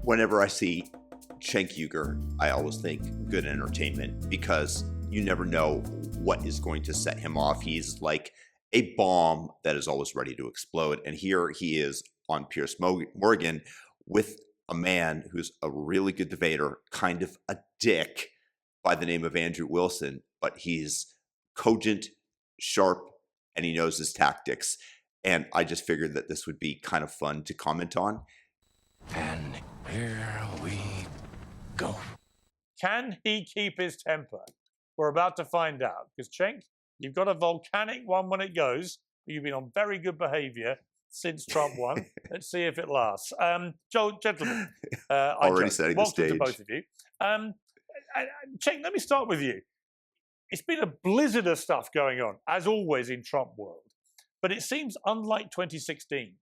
Whenever I see Cenk Uygur, I always think good entertainment because you never know what is going to set him off. He's like a bomb that is always ready to explode. And here he is on Piers Morgan with a man who's a really good debater, kind of a dick by the name of Andrew Wilson, but he's cogent, sharp, and he knows his tactics. And I just figured that this would be kind of fun to comment on. And here we go. Can he keep his temper? We're about to find out. Because, Cenk, you've got a volcanic one when it goes. You've been on very good behavior since Trump won. Let's see if it lasts. Gentlemen, already setting the stage. Welcome to both of you. Cenk, let me start with you. It's been a blizzard of stuff going on, as always in Trump world. But it seems unlike 2016,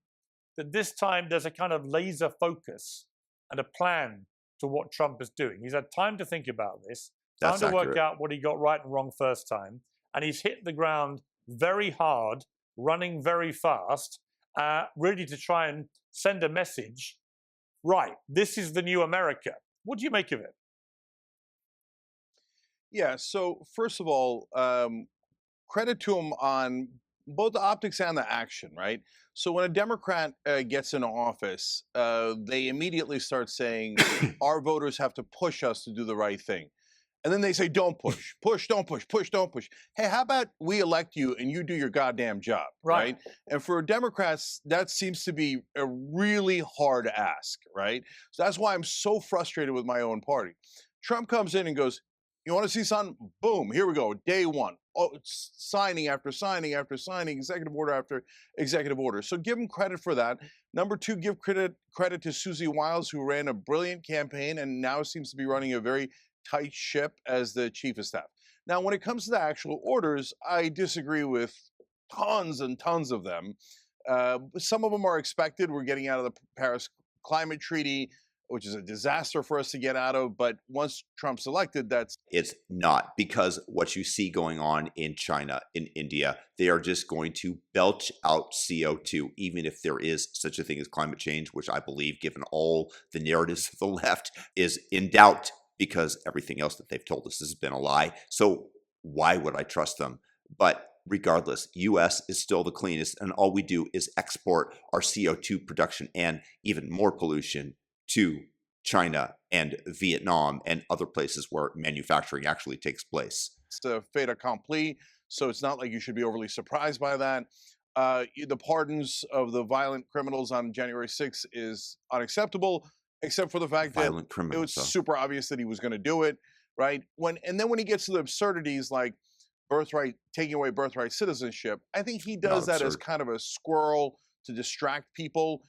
that this time there's a kind of laser focus and a plan to what Trump is doing. He's had time to think about this, time to work out what he got right and wrong first time, and he's hit the ground very hard, running very fast, really to try and send a message. Right, this is the new America. What do you make of it? Yeah, so first of all, credit to him on both the optics and the action, right? So when a Democrat gets in office, they immediately start saying, our voters have to push us to do the right thing. And then they say, don't push, push, don't push, push, don't push. Hey, how about we elect you and you do your goddamn job, right? And for Democrats, that seems to be a really hard ask, right? So that's why I'm so frustrated with my own party. Trump comes in and goes, you want to see something? Boom, here we go, day one. Oh, signing after signing after signing, executive order after executive order. So give him credit for that. Number two, give credit to Susie Wiles, who ran a brilliant campaign and now seems to be running a very tight ship as the chief of staff. Now, when it comes to the actual orders, I disagree with tons and tons of them. Some of them are expected. We're getting out of the Paris Climate Treaty, which is a disaster for us to get out of. But once Trump's elected, It's not, because what you see going on in China, in India, they are just going to belch out CO2, even if there is such a thing as climate change, which I believe, given all the narratives of the left, is in doubt because everything else that they've told us has been a lie. So why would I trust them? But regardless, US is still the cleanest, and all we do is export our CO2 production and even more pollution to China and Vietnam and other places where manufacturing actually takes place. It's a fait accompli, so it's not like you should be overly surprised by that. The pardons of the violent criminals on January 6th is unacceptable, except for the fact that it was super obvious that he was going to do it, right? And then when he gets to the absurdities like taking away birthright citizenship, I think he does that as kind of a squirrel to distract people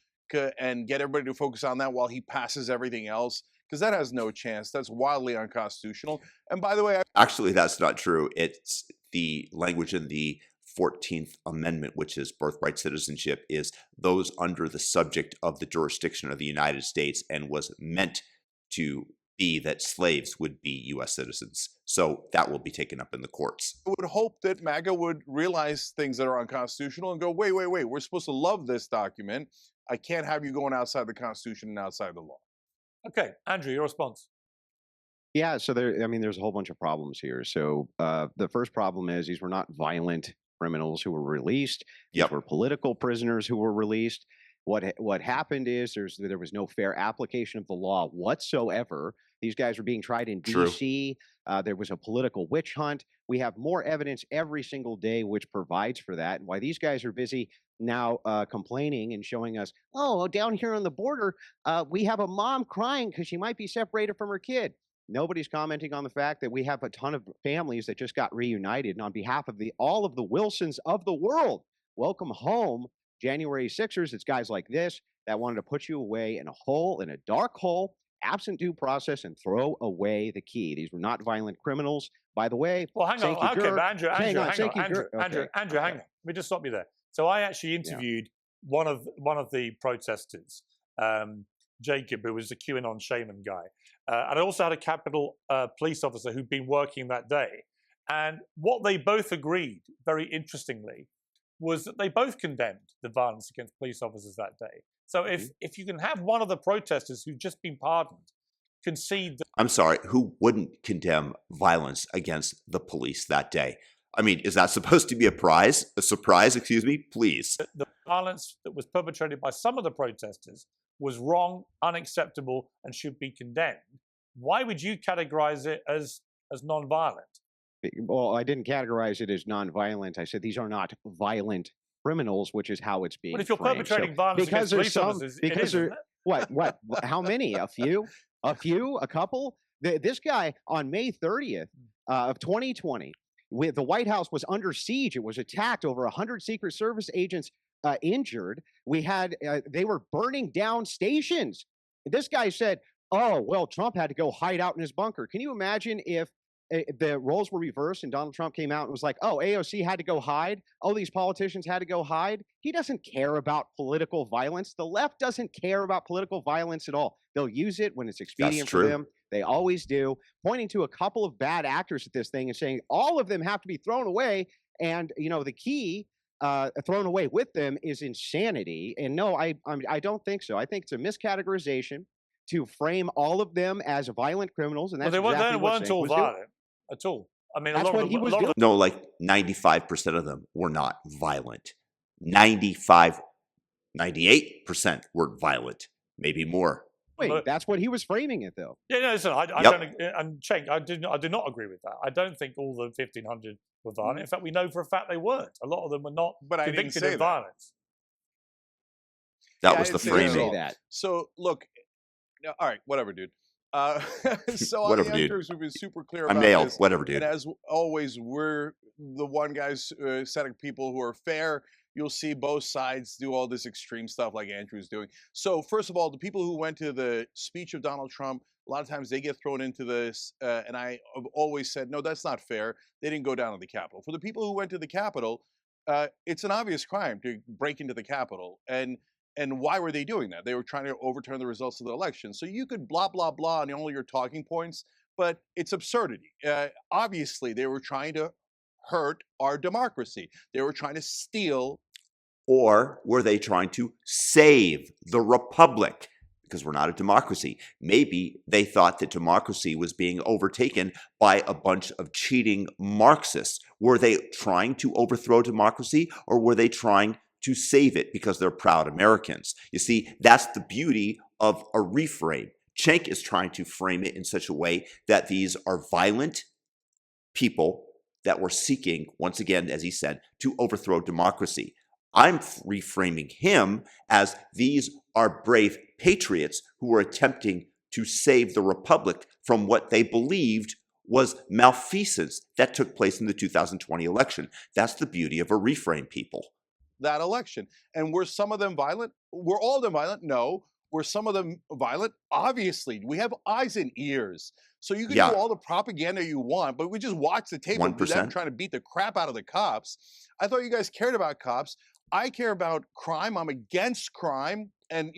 and get everybody to focus on that while he passes everything else, because that has no chance. That's wildly unconstitutional. And by the way, actually, that's not true. It's the language in the 14th Amendment, which is birthright citizenship, is those under the subject of the jurisdiction of the United States, and was meant to be that slaves would be U.S. citizens. So that will be taken up in the courts. I would hope that MAGA would realize things that are unconstitutional and go, wait, we're supposed to love this document. I can't have you going outside the Constitution and outside the law. Okay, Andrew, your response. Yeah, so there's a whole bunch of problems here. So the first problem is these were not violent criminals who were released. These were political prisoners who were released. What happened is there was no fair application of the law whatsoever. These guys were being tried in D.C. There was a political witch hunt. We have more evidence every single day which provides for that. And why these guys are busy now complaining and showing us, oh, down here on the border, we have a mom crying because she might be separated from her kid. Nobody's commenting on the fact that we have a ton of families that just got reunited. And on behalf of all of the Wilsons of the world, welcome home, January 6ers. It's guys like this that wanted to put you away in a dark hole, absent due process, and throw away the key. These were not violent criminals. By the way, well, hang on. Okay, but Andrew, hang on. Let me just stop you there. So I actually interviewed one of the protesters, Jacob, who was a QAnon shaman guy. And I also had a Capitol police officer who'd been working that day. And what they both agreed, very interestingly, was that they both condemned the violence against police officers that day. So if you can have one of the protesters who've just been pardoned concede that I'm sorry, who wouldn't condemn violence against the police that day? I mean, is that supposed to be a surprise, excuse me? Please. the violence that was perpetrated by some of the protesters was wrong, unacceptable, and should be condemned, why would you categorize it as non-violent? Well, I didn't categorize it as non-violent. I said these are not violent criminals, which is how it's being But if you're framed. perpetrating violence against police officers, it is, isn't it? What? How many? A few? A couple? This guy on May 30th of 2020, the White House was under siege. It was attacked. Over 100 Secret Service agents injured. They were burning down stations. This guy said, "Oh, well, Trump had to go hide out in his bunker." Can you imagine if the roles were reversed and Donald Trump came out and was like, "Oh, AOC had to go hide. Oh, these politicians had to go hide." He doesn't care about political violence. The left doesn't care about political violence at all. They'll use it when it's expedient for them. They always do. Pointing to a couple of bad actors at this thing and saying all of them have to be thrown away. And, the key thrown away with them is insanity. And no, I don't think so. I think it's a miscategorization to frame all of them as violent criminals. And that's they exactly weren't all violent at all. I mean, that's what he was doing. No, like 95% of them were not violent. 98% were violent, maybe more. Wait, that's what he was framing it, though. Yeah, no, listen, I don't, and Cenk, I do not agree with that. I don't think all the 1,500 were violent. In fact, we know for a fact they weren't. A lot of them were not convicted of violence. That was the framing. So, look, all right, whatever, dude. So whatever, on the dude. We've been super clear about I'm nailed. this. Whatever, dude. And as always, we're the one guys setting people who are fair. You'll see both sides do all this extreme stuff like Andrew's doing. So first of all, the people who went to the speech of Donald Trump, a lot of times they get thrown into this. And I have always said, no, that's not fair. They didn't go down to the Capitol. For the people who went to the Capitol, it's an obvious crime to break into the Capitol. And why were they doing that? They were trying to overturn the results of the election. So you could blah, blah, blah on all your talking points, but it's absurdity. Obviously, they were trying to hurt our democracy. They were trying to steal. Or were they trying to save the republic? Because we're not a democracy. Maybe they thought that democracy was being overtaken by a bunch of cheating Marxists. Were they trying to overthrow democracy, or were they trying to save it because they're proud Americans? You see, that's the beauty of a reframe. Cenk is trying to frame it in such a way that these are violent people that were seeking, once again, as he said, to overthrow democracy. I'm reframing him as these are brave patriots who were attempting to save the republic from what they believed was malfeasance that took place in the 2020 election. That's the beauty of a reframe, people. That election. And were some of them violent? Were all of them violent? No. Were some of them violent? Obviously. We have eyes and ears. So you can do all the propaganda you want, but we just watch the tape of them trying to beat the crap out of the cops. I thought you guys cared about cops. I care about crime. I'm against crime. And,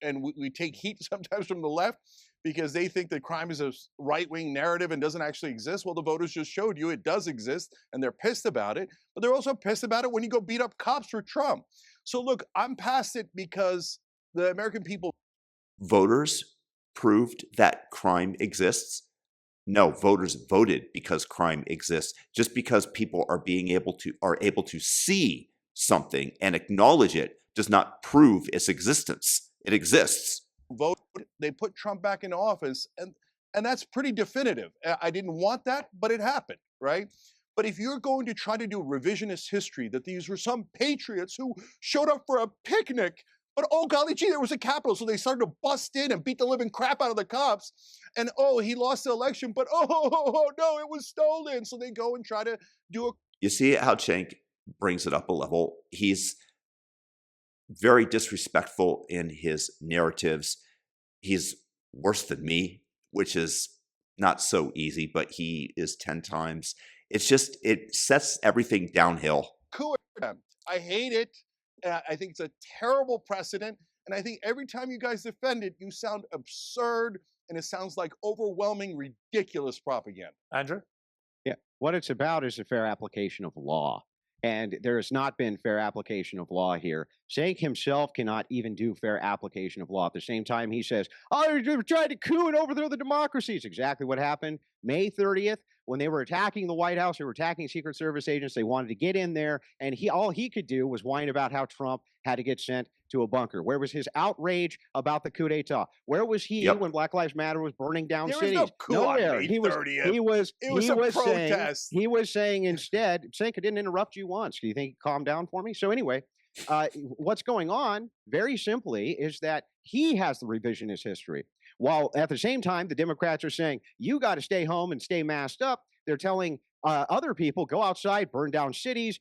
and we take heat sometimes from the left because they think that crime is a right-wing narrative and doesn't actually exist. Well, the voters just showed you it does exist, and they're pissed about it. But they're also pissed about it when you go beat up cops for Trump. So look, I'm past it because the American people... Voters proved that crime exists? No, voters voted because crime exists. Just because people are able to see something and acknowledge it does not prove its existence. It exists. Vote. They put Trump back into office, and that's pretty definitive. I didn't want that, but it happened, right? But if you're going to try to do revisionist history, that these were some patriots who showed up for a picnic, but oh golly gee, there was a Capitol, so they started to bust in and beat the living crap out of the cops, and oh, he lost the election, but oh no, it was stolen, so they go and try to do a... You see how Cenk brings it up a level? He's very disrespectful in his narratives. He's worse than me, which is not so easy, but he is 10 times. It's just, it sets everything downhill. Cool. I hate it. I think it's a terrible precedent. And I think every time you guys defend it, you sound absurd and it sounds like overwhelming, ridiculous propaganda. Andrew? Yeah. What it's about is a fair application of law. And there has not been fair application of law here. Cenk himself cannot even do fair application of law. At the same time, he says, "Oh, you're trying to coup and overthrow the democracy." It's exactly what happened May 30th when they were attacking the White House. They were attacking Secret Service agents. They wanted to get in there, and all he could do was whine about how Trump had to get sent to a bunker. Where was his outrage about the coup d'état? Where was he when Black Lives Matter was burning down cities? There was no coup Nowhere. on May 30th. It was a protest. He was saying instead, Cenk, I didn't interrupt you once. Do you think he calmed down for me? So anyway, what's going on, very simply, is that he has the revisionist history. While at the same time, the Democrats are saying, you got to stay home and stay masked up. They're telling other people, go outside, burn down cities,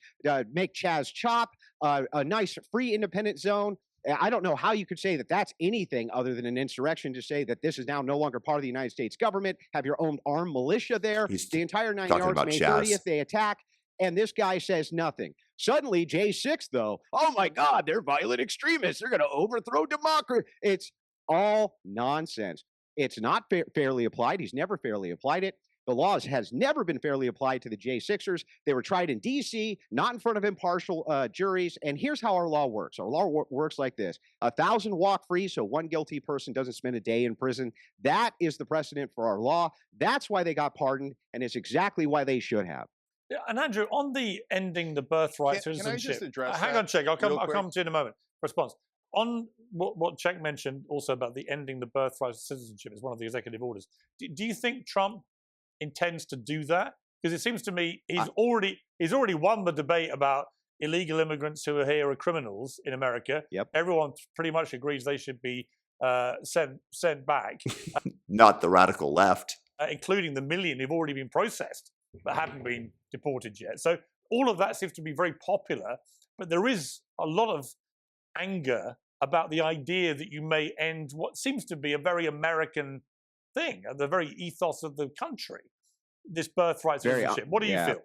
make Chaz chop, a nice free independent zone. I don't know how you could say that that's anything other than an insurrection, to say that this is now no longer part of the United States government, have your own armed militia there. The entire 9 yards, May 30th, they attack, and this guy says nothing. Suddenly, J6, though, oh my God, they're violent extremists. They're going to overthrow democracy. It's all nonsense. It's not fairly applied. He's never fairly applied it. The laws has never been fairly applied to the J6ers. They were tried in D.C., not in front of impartial juries. And here's how our law works. Our law works like this. 1,000 walk free, so one guilty person doesn't spend a day in prison. That is the precedent for our law. That's why they got pardoned, and it's exactly why they should have. Yeah, and Andrew, on the ending the birthright citizenship. Can I just address hang that on, Cenk. I'll come to you in a moment. Response. On what Cenk mentioned also about the ending the birthright citizenship is one of the executive orders. Do you think Trump intends to do that? Because it seems to me he's already won the debate about illegal immigrants who are here are criminals in America. Yep. Everyone pretty much agrees they should be sent back. Not the radical left. Including the million who've already been processed but haven't been deported yet. So all of that seems to be very popular, but there is a lot of anger about the idea that you may end what seems to be a very American thing, the very ethos of the country, this birthright citizenship. What do you feel?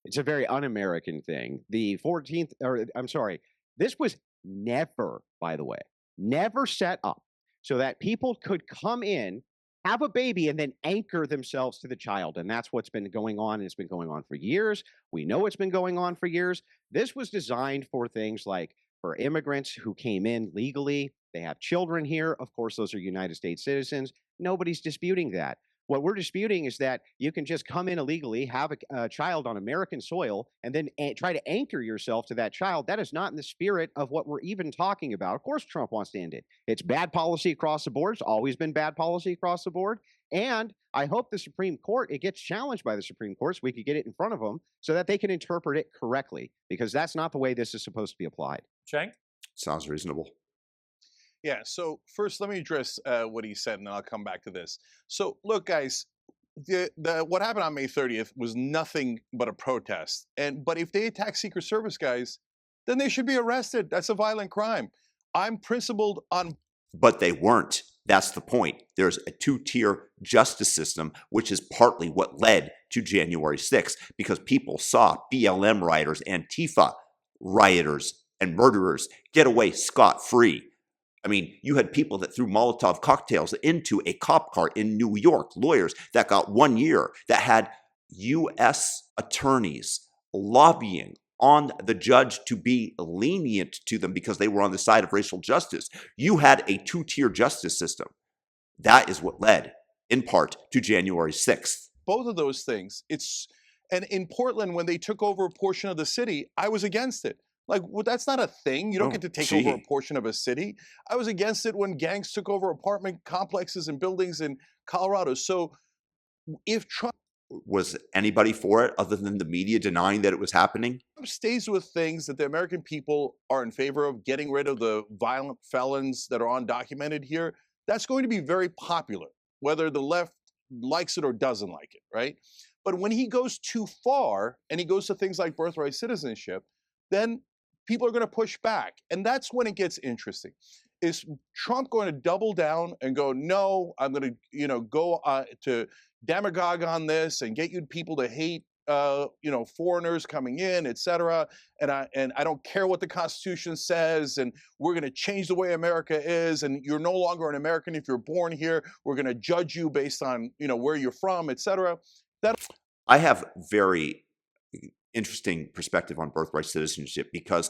It's a very un-American thing. The 14th, or I'm sorry, this was never, by the way, never set up so that people could come in, have a baby, and then anchor themselves to the child. And that's what's been going on. And it's been going on for years. We know it's been going on for years. This was designed for things like for immigrants who came in legally. They have children here. Of course, those are United States citizens. Nobody's disputing that. What we're disputing is that you can just come in illegally, have a child on American soil, and then try to anchor yourself to that child. That is not in the spirit of what we're even talking about. Of course, Trump wants to end it. It's bad policy across the board. It's always been bad policy across the board. And I hope the Supreme Court, it gets challenged by the Supreme Court so we could get it in front of them so that they can interpret it correctly, because that's not the way this is supposed to be applied. Cenk? Sounds reasonable. Yeah, so first let me address what he said, and then I'll come back to this. So look, guys, what happened on May 30th was nothing but a protest. But if they attack Secret Service guys, then they should be arrested. That's a violent crime. I'm principled on... But they weren't. That's the point. There's a two-tier justice system, which is partly what led to January 6th, because people saw BLM rioters, Antifa rioters, and murderers get away scot-free. I mean, you had people that threw Molotov cocktails into a cop car in New York, lawyers that got 1 year, that had U.S. attorneys lobbying on the judge to be lenient to them because they were on the side of racial justice. You had a two-tier justice system. That is what led, in part, to January 6th. Both of those things. And in Portland, when they took over a portion of the city, I was against it. Like, well, that's not a thing. You don't get to take over a portion of a city. I was against it when gangs took over apartment complexes and buildings in Colorado. So if Trump... Was anybody for it other than the media denying that it was happening? Trump stays with things that the American people are in favor of, getting rid of the violent felons that are undocumented here, that's going to be very popular, whether the left likes it or doesn't like it, right? But when he goes too far and he goes to things like birthright citizenship, then people are going to push back. And that's when it gets interesting. Is Trump going to double down and go, no, I'm going to, go to demagogue on this and get you people to hate, foreigners coming in, et cetera. And I don't care what the Constitution says. And we're going to change the way America is. And you're no longer an American if you're born here. We're going to judge you based on, where you're from, et cetera. I have very interesting perspective on birthright citizenship, because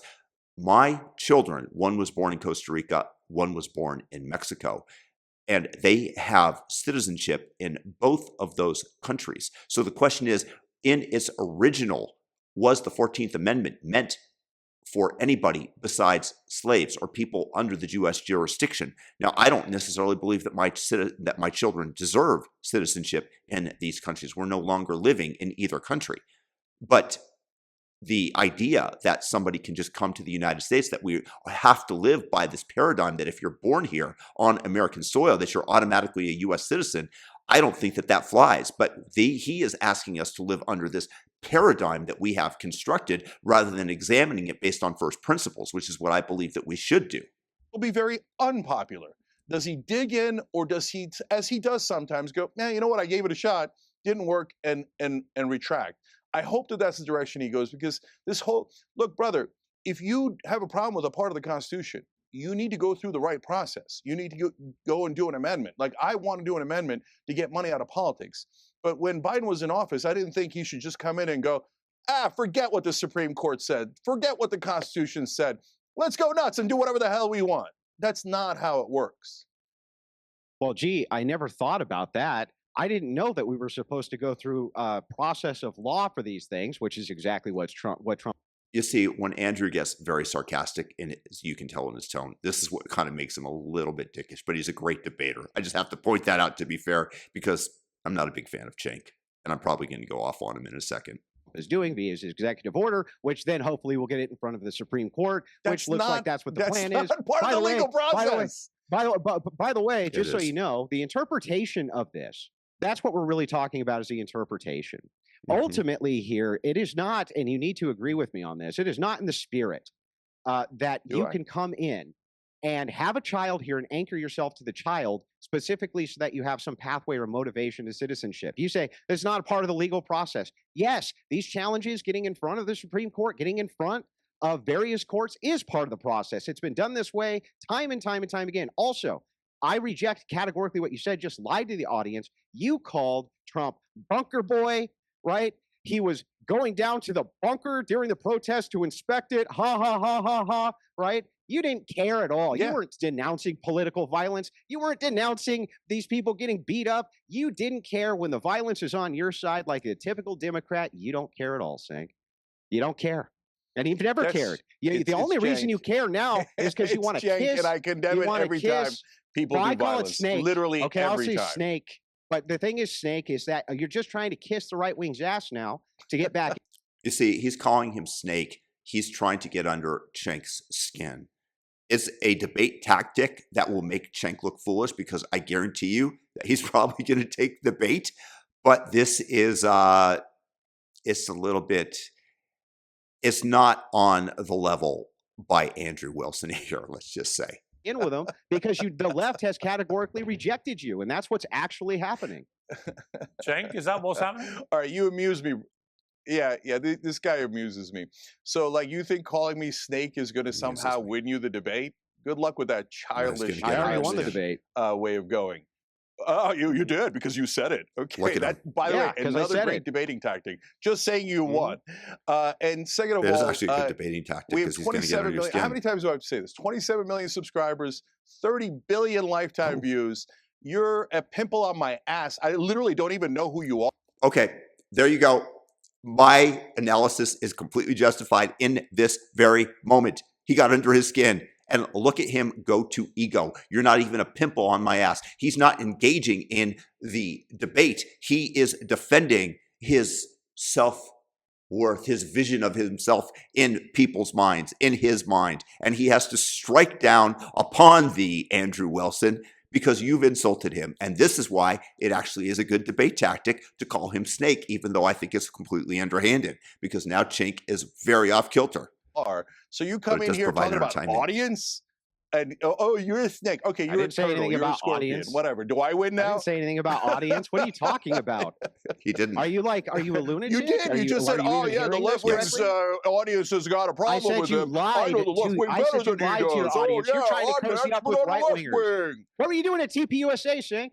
my children, one was born in Costa Rica, one was born in Mexico, and they have citizenship in both of those countries. So the question is, in its original, was the 14th Amendment meant for anybody besides slaves or people under the U.S. jurisdiction? Now, I don't necessarily believe that my children deserve citizenship in these countries. We're no longer living in either country. But the idea that somebody can just come to the United States, that we have to live by this paradigm that if you're born here on American soil, that you're automatically a U.S. citizen, I don't think that that flies. But he is asking us to live under this paradigm that we have constructed rather than examining it based on first principles, which is what I believe that we should do. Will be very unpopular. Does he dig in, or does he, as he does sometimes, go, man, you know what, I gave it a shot, didn't work, and retract? I hope that that's the direction he goes, because this whole, look, brother, if you have a problem with a part of the Constitution, you need to go through the right process. You need to go and do an amendment. Like, I want to do an amendment to get money out of politics. But when Biden was in office, I didn't think he should just come in and go, forget what the Supreme Court said. Forget what the Constitution said. Let's go nuts and do whatever the hell we want. That's not how it works. Well, gee, I never thought about that. I didn't know that we were supposed to go through a process of law for these things, which is exactly what Trump. You see, when Andrew gets very sarcastic, and you can tell in his tone, this is what kind of makes him a little bit dickish, but he's a great debater. I just have to point that out, to be fair, because I'm not a big fan of Cenk, and I'm probably going to go off on him in a second. Is doing via his executive order, which then hopefully will get it in front of the Supreme Court, which looks like that's what the plan is. Part of the legal process. By the way, just so you know, the interpretation of this, that's what we're really talking about, is the interpretation. Mm-hmm. Ultimately here, it is not, and you need to agree with me on this, it is not in the spirit that you can come in and have a child here and anchor yourself to the child specifically so that you have some pathway or motivation to citizenship. You say it's not a part of the legal process. Yes, these challenges, getting in front of the Supreme Court, getting in front of various courts, is part of the process. It's been done this way time and time and time again. Also, I reject categorically what you said, just lied to the audience. You called Trump bunker boy, right? He was going down to the bunker during the protest to inspect it. Ha, ha, ha, ha, ha, right? You didn't care at all. Yeah. You weren't denouncing political violence. You weren't denouncing these people getting beat up. You didn't care when the violence is on your side like a typical Democrat. You don't care at all, Cenk. You don't care. And you've never cared. The only reason you care now is because you want to kiss. And I condemn it every time people do violence. Snake. Literally okay, every I'll say time. Snake. But the thing is, Snake, is that you're just trying to kiss the right wing's ass now to get back. You see, he's calling him Snake. He's trying to get under Cenk's skin. It's a debate tactic that will make Cenk look foolish, because I guarantee you that he's probably going to take the bait. But this is, it's a little bit, it's not on the level by Andrew Wilson here, let's just say. In with them because the left has categorically rejected you, and that's what's actually happening. Cenk, is that what's happening? All right, you amuse me. Yeah, this guy amuses me. So, like, you think calling me Snake is going to somehow win you the debate? Good luck with that childish, I already won the debate. Way of going. Oh, you did, because you said it. Okay, by the way, another great debating tactic. Just saying you won. And second of all, it's actually a good debating tactic, we have 27 million. How many times do I have to say this? 27 million subscribers, 30 billion lifetime views. You're a pimple on my ass. I literally don't even know who you are. Okay, there you go. My analysis is completely justified in this very moment. He got under his skin. And look at him go to ego. You're not even a pimple on my ass. He's not engaging in the debate. He is defending his self-worth, his vision of himself in people's minds, in his mind. And he has to strike down upon thee, Andrew Wilson, because you've insulted him. And this is why it actually is a good debate tactic to call him Snake, even though I think it's completely underhanded, because now Cenk is very off kilter. So you come in here talking about audience, and you're a Snake. Okay, you're a turtle, you're a scorpion, audience. Whatever. Do I win now? I didn't say anything about audience. What are you talking about? He didn't. Are you a lunatic? You did. You just said, oh yeah, the left wing's audience has got a problem with them. I know the left wing better than he does. You're trying to cozy up with right wingers. What were you doing at TPUSA, Cenk?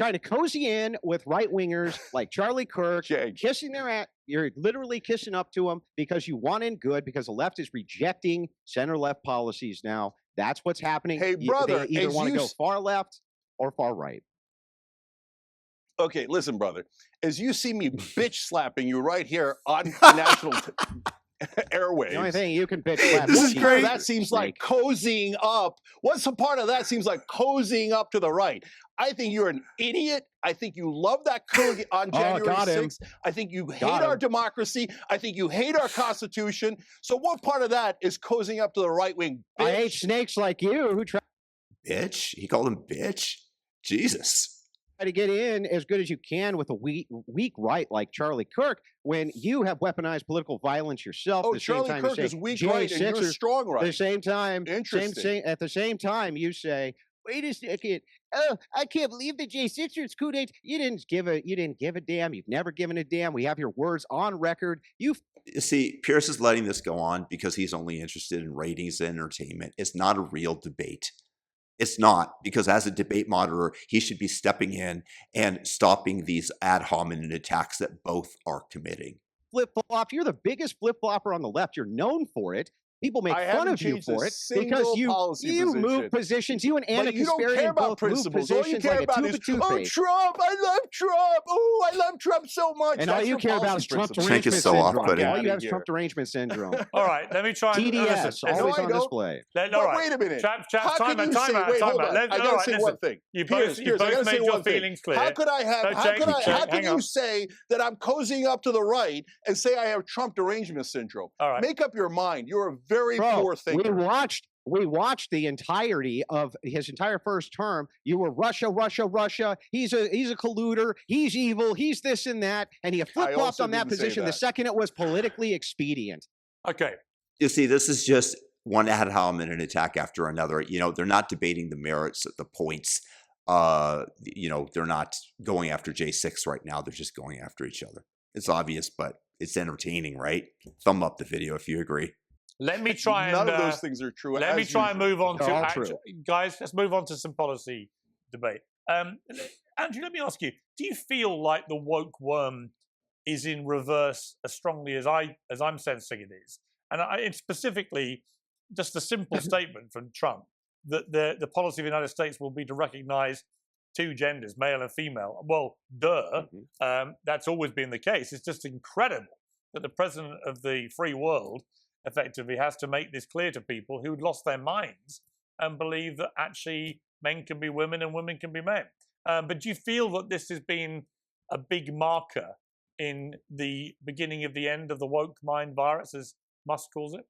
trying to cozy in with right-wingers like Charlie Kirk, kissing their ass. You're literally kissing up to them because you want in good, because the left is rejecting center-left policies now. That's what's happening. Hey, brother, they either want to go far left or far right. Okay, listen, brother. As you see me bitch slapping you right here on national airwaves. The only thing you can bitch slap. This is great. That seems like cozying up. What's the part of that seems like cozying up to the right? I think you're an idiot. I think you love that coup on January 6th. I think you hate our democracy. I think you hate our Constitution. So what part of that is cozying up to the right wing? Bitch? I hate snakes like you who try. Bitch? He called him bitch? Jesus. To get in as good as you can with a weak right like Charlie Kirk when you have weaponized political violence yourself. Oh, Charlie Kirk is weak right and you're strong right. At the same time, Interesting. at the same time, you say, wait a second. Oh, I can't believe the J6ers coup d'etat. You didn't give a damn. You've never given a damn. We have your words on record. You see, Pierce is letting this go on because he's only interested in ratings and entertainment. It's not a real debate. It's not, because as a debate moderator, he should be stepping in and stopping these ad hominem attacks that both are committing. Flip-flop. You're the biggest flip-flopper on the left. You're known for it. People make fun of you for it because you move positions. You and Anna Kasparian both move positions like a tube of toothpaste. Oh, Trump! I love Trump! Oh, I love Trump so much. And all you care about is Trump derangement syndrome. All you have is Trump derangement syndrome. All right, let me try. TDS, always on display. But wait a minute. Time out. I gotta say one thing. You both made your feelings clear. How could you say that I'm cozying up to the right and say I have Trump derangement syndrome? All right. Make up your mind. You're a very poor thinker. We watched the entirety of his entire first term. You were Russia. He's a colluder. He's evil. He's this and that. And he flip-flopped on that position the second it was politically expedient. Okay. You see, this is just one ad hominem attack after another. You know, they're not debating the merits of the points. You know, they're not going after J6 right now. They're just going after each other. It's obvious, but it's entertaining, right? Thumb up the video if you agree. Let me try and... None of those things are true. Let me try and move on to... Guys, let's move on to some policy debate. Andrew, let me ask you, do you feel like the woke worm is in reverse as strongly as I'm sensing it is? And it's specifically just a simple statement from Trump that the policy of the United States will be to recognize two genders, male and female. Well, that's always been the case. It's just incredible that the president of the free world effectively has to make this clear to people who'd lost their minds and believe that actually men can be women and women can be men. But do you feel that this has been a big marker in the beginning of the end of the woke mind virus, as Musk calls it?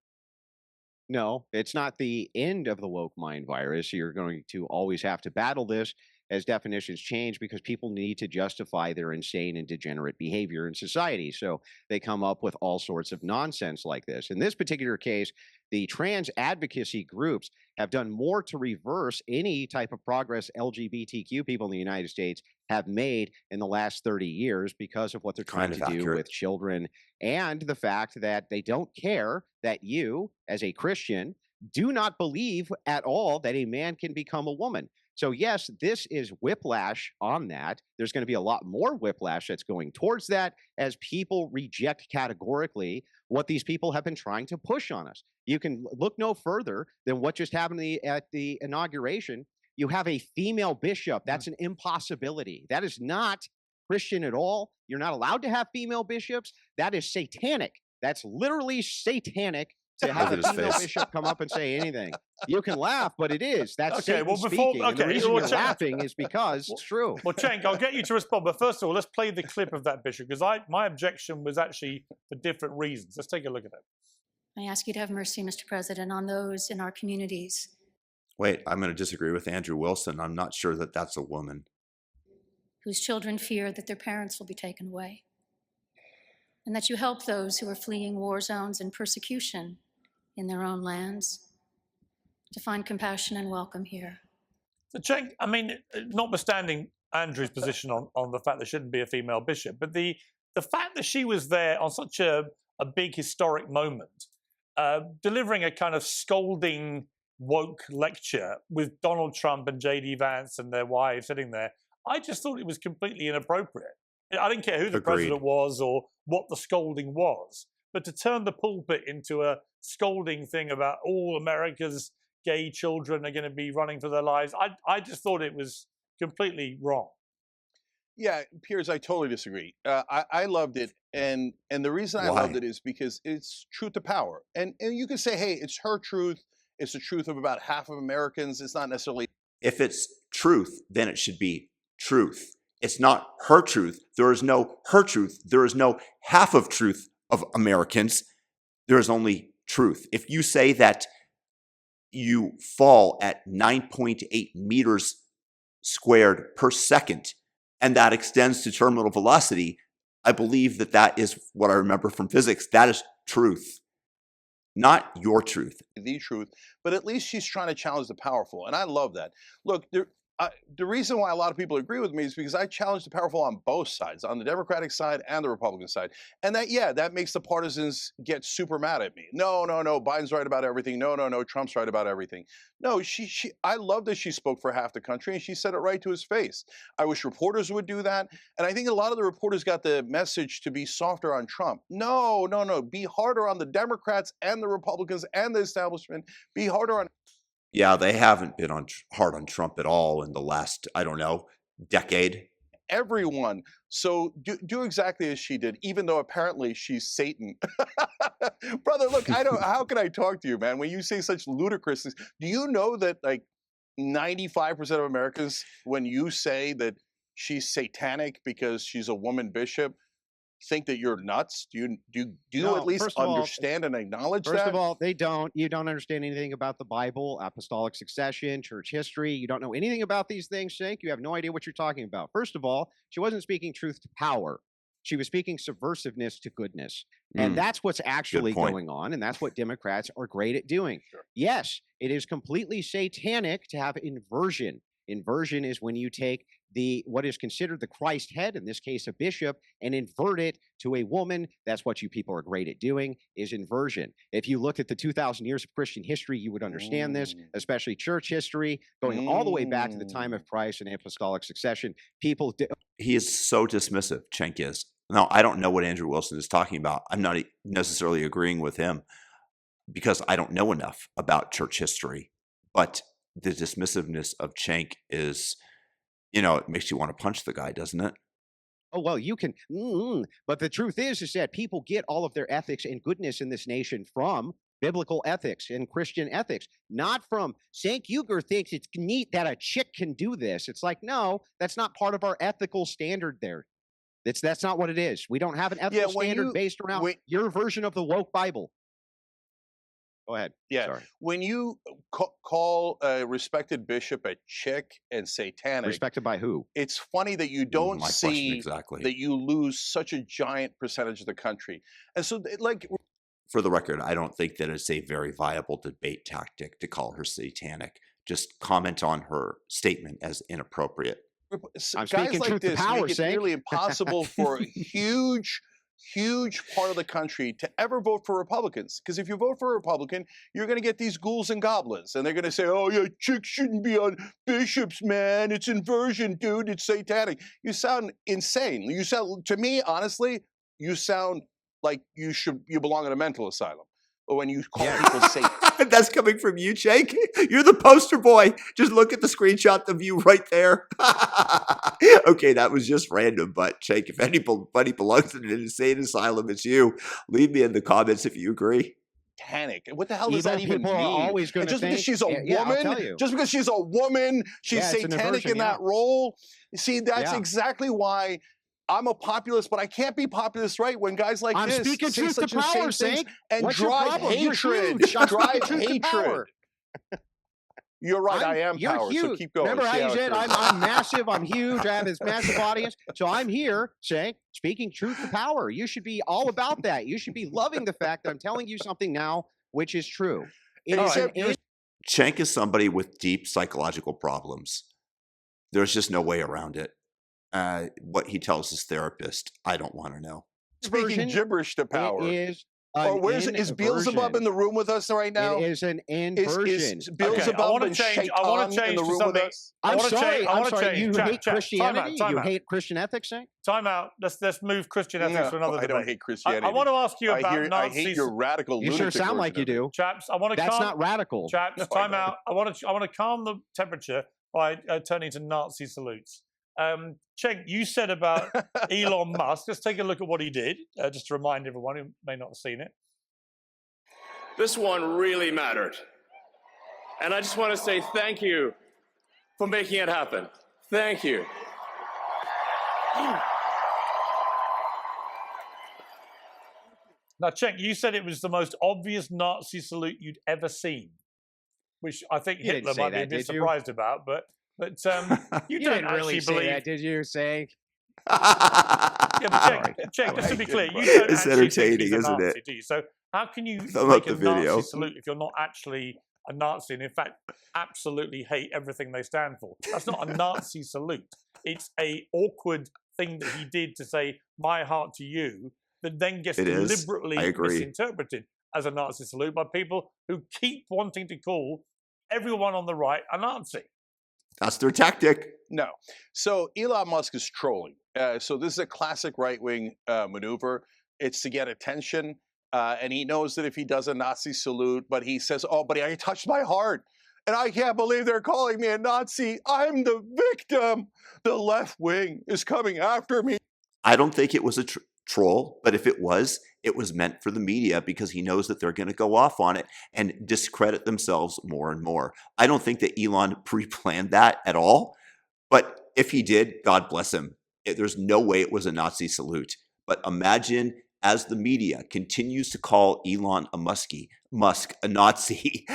No, it's not the end of the woke mind virus. You're going to always have to battle this as definitions change because people need to justify their insane and degenerate behavior in society. So they come up with all sorts of nonsense like this. In this particular case, the trans advocacy groups have done more to reverse any type of progress LGBTQ people in the United States have made in the last 30 years because of what they're trying to do with children and the fact that they don't care that you, as a Christian, do not believe at all that a man can become a woman. So yes, this is whiplash on that. There's going to be a lot more whiplash that's going towards that as people reject categorically what these people have been trying to push on us. You can look no further than what just happened at the inauguration. You have a female bishop. That's an impossibility. That is not Christian at all. You're not allowed to have female bishops. That is satanic. That's literally satanic. To have a female bishop come up and say anything. You can laugh, but it is. That's Satan speaking. And the reason you're laughing is because it's true. Well, Cenk, I'll get you to respond. But first of all, let's play the clip of that bishop, because my objection was actually for different reasons. Let's take a look at it. I ask you to have mercy, Mr. President, on those in our communities. Wait, I'm going to disagree with Andrew Wilson. I'm not sure that that's a woman. Whose children fear that their parents will be taken away. And that you help those who are fleeing war zones and persecution in their own lands, to find compassion and welcome here. So, Cenk, I mean, notwithstanding Andrew's position on the fact there shouldn't be a female bishop, but the fact that she was there on such a big historic moment, delivering a kind of scolding woke lecture with Donald Trump and J.D. Vance and their wives sitting there, I just thought it was completely inappropriate. I didn't care who the Agreed. president was or what the scolding was, but to turn the pulpit into a scolding thing about all America's gay children are going to be running for their lives, I just thought it was completely wrong. Yeah, Piers, I totally disagree. I loved it, and the reason I Why? loved it is because it's truth to power, and you can say, hey, it's her truth. It's the truth of about half of Americans. It's not necessarily. If it's truth, then it should be truth. It's not her truth. There is no her truth. There is no half of truth of Americans. There is only truth. If you say that you fall at 9.8 meters squared per second, and that extends to terminal velocity, I believe that that is what I remember from physics. That is truth, not your truth. The truth, but at least she's trying to challenge the powerful, and I love that. Look, the reason why a lot of people agree with me is because I challenge the powerful on both sides, on the Democratic side and the Republican side, and that makes the partisans get super mad at me. No, Biden's right about everything. No, Trump's right about everything. No, I love that she spoke for half the country, and she said it right to his face. I wish reporters would do that, and I think a lot of the reporters got the message to be softer on Trump. No, be harder on the Democrats and the Republicans and the establishment. Be harder on. Yeah, they haven't been hard on Trump at all in the last, I don't know, decade. Everyone. So do exactly as she did, even though apparently she's Satan. Brother, look, how can I talk to you, man, when you say such ludicrous things? Do you know that like 95% of Americans, when you say that she's satanic because she's a woman bishop, think that you're nuts? Do you No, at least first of all, understand and acknowledge First that? of all, they don't. You don't understand anything about the Bible, apostolic succession, church history. You don't know anything about these things, Cenk. You have no idea what you're talking about. First of all, she wasn't speaking truth to power. She was speaking subversiveness to goodness. And that's what's actually point. going on. And that's what Democrats are great at doing. Sure. Yes, it is completely satanic to have inversion. Inversion is when you take what is considered the Christ head, in this case a bishop, and invert it to a woman. That's what you people are great at doing, is inversion. If you look at the 2,000 years of Christian history, you would understand this, especially church history, going all the way back to the time of Christ and apostolic succession. People He is so dismissive, Cenk is. Now, I don't know what Andrew Wilson is talking about. I'm not necessarily agreeing with him because I don't know enough about church history. But the dismissiveness of Cenk is, it makes you want to punch the guy, doesn't it? Oh, well, you can. But the truth is that people get all of their ethics and goodness in this nation from biblical ethics and Christian ethics, not from Cenk Uygur thinks it's neat that a chick can do this. It's like, no, that's not part of our ethical standard there. That's not what it is. We don't have an ethical standard based around your version of the woke Bible. Go ahead. Yeah. Sorry. When you call a respected bishop a chick and satanic, Respected by who? it's funny that you don't My question see exactly. that you lose such a giant percentage of the country. And so, like, For the record, I don't think that it's a very viable debate tactic to call her satanic. Just comment on her statement as inappropriate. I'm guys speaking like truth to this power, make it Cenk. nearly impossible for a huge part of the country to ever vote for Republicans. Because if you vote for a Republican, you're going to get these ghouls and goblins. And they're going to say, oh, yeah, chicks shouldn't be on bishops, man. It's inversion, dude. It's satanic. You sound insane. You sound, to me, honestly, you sound like you belong in a mental asylum. But when you call people Satan. That's coming from you, Cenk. You're the poster boy. Just look at the screenshot of you right there. Okay, that was just random, but Cenk, if anybody belongs in an insane asylum, it's you. Leave me in the comments if you agree. Satanic. What the hell does that even people mean? are always going to just think, because she's a I'll woman, tell you. just because she's a woman, she's Yeah, it's an satanic inversion, in that role. See, that's Yeah. exactly why I'm a populist, but I can't be populist, right? When guys like I'm this speaking say truth to such insane power, things Cenk. and What's your drive problem? You're hatred, huge. I'm drive speaking truth to power. hatred. You're right, I am You're power, huge. so keep going. Remember See how you it said goes. I'm massive, I'm huge, I have this massive audience. So I'm here saying, speaking truth to power. You should be all about that. You should be loving the fact that I'm telling you something now, which is true. It is Except an Cenk is somebody with deep psychological problems. There's just no way around it. What he tells his therapist, I don't want to know. Speaking version. gibberish to power. It is Or where's is Beelzebub in the room with us right now? It is an inversion. Is Beelzebub and Shaitan in the room with us? I'm sorry. You Chat, hate Christianity? time You out. hate Christian ethics, eh? Time out. Let's move Christian ethics to another debate. I don't hate Christianity. I want to ask you about Nazis. I hate your radical. You sure sound like you do, chaps. I want to. That's not radical. Chaps, time out. I want to calm the temperature by turning to Nazi salutes. Cenk, you said about Elon Musk. Let's take a look at what he did, just to remind everyone who may not have seen it. This one really mattered. And I just want to say thank you for making it happen. Thank you. Now, Cenk, you said it was the most obvious Nazi salute you'd ever seen, which I think You Hitler didn't say might be a that, bit did you? surprised about, but you You don't didn't really actually say believe. that, did you, Cenk? Yeah, but Cenk, just to be clear, you don't It's actually think entertaining, he's a isn't Nazi, it? do you? So how can you Thumb make up a the video. Nazi salute if you're not actually a Nazi and in fact absolutely hate everything they stand for? That's not a Nazi salute. It's a awkward thing that he did to say "my heart to you" that then gets It is. deliberately I agree. misinterpreted as a Nazi salute by people who keep wanting to call everyone on the right a Nazi. That's their tactic. No. So Elon Musk is trolling. So this is a classic right-wing maneuver. It's to get attention. And he knows that if he does a Nazi salute, but he says, oh, but I touched my heart. And I can't believe they're calling me a Nazi. I'm the victim. The left wing is coming after me. I don't think it was a troll, but if it was meant for the media because he knows that they're going to go off on it and discredit themselves more and more. I don't think that Elon pre-planned that at all, but if he did, God bless him. There's no way it was a Nazi salute. But imagine as the media continues to call Elon Musk a Nazi,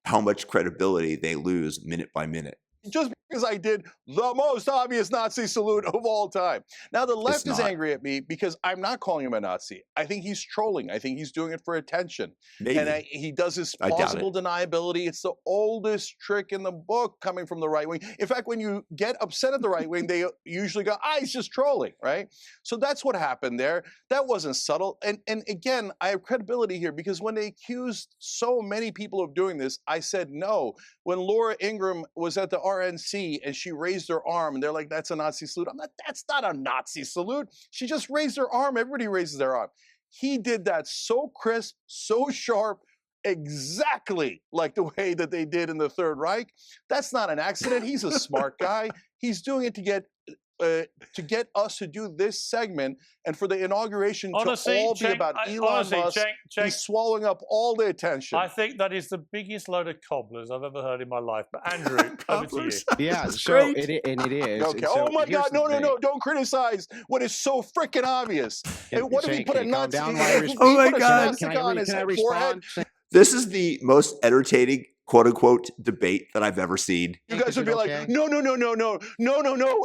how much credibility they lose minute by minute. Just because I did the most obvious Nazi salute of all time. Now, the left is angry at me because I'm not calling him a Nazi. I think he's trolling. I think he's doing it for attention. Maybe. And he does his plausible deniability. It's the oldest trick in the book coming from the right wing. In fact, when you get upset at the right wing, they usually go, he's just trolling, right? So that's what happened there. That wasn't subtle. And again, I have credibility here because when they accused so many people of doing this, I said no. When Laura Ingraham was at the RNC and she raised her arm and they're like, that's a Nazi salute. I'm like, that's not a Nazi salute. She just raised her arm. Everybody raises their arm. He did that so crisp, so sharp, exactly like the way that they did in the Third Reich. That's not an accident. He's a smart guy. He's doing it to get us to do this segment and for the inauguration to all be about Elon Musk. He's swallowing up all the attention. I think that is the biggest load of cobblers I've ever heard in my life. But Andrew, over to you. Yeah, so great. it is. Okay. So Oh my here's God! the No! thing. Don't criticize what is so freaking obvious. And what if he put a Nazi? Calm down, Oh my God. Can I forehead? respond? This is the most entertaining quote unquote debate that I've ever seen. You guys would be like, no.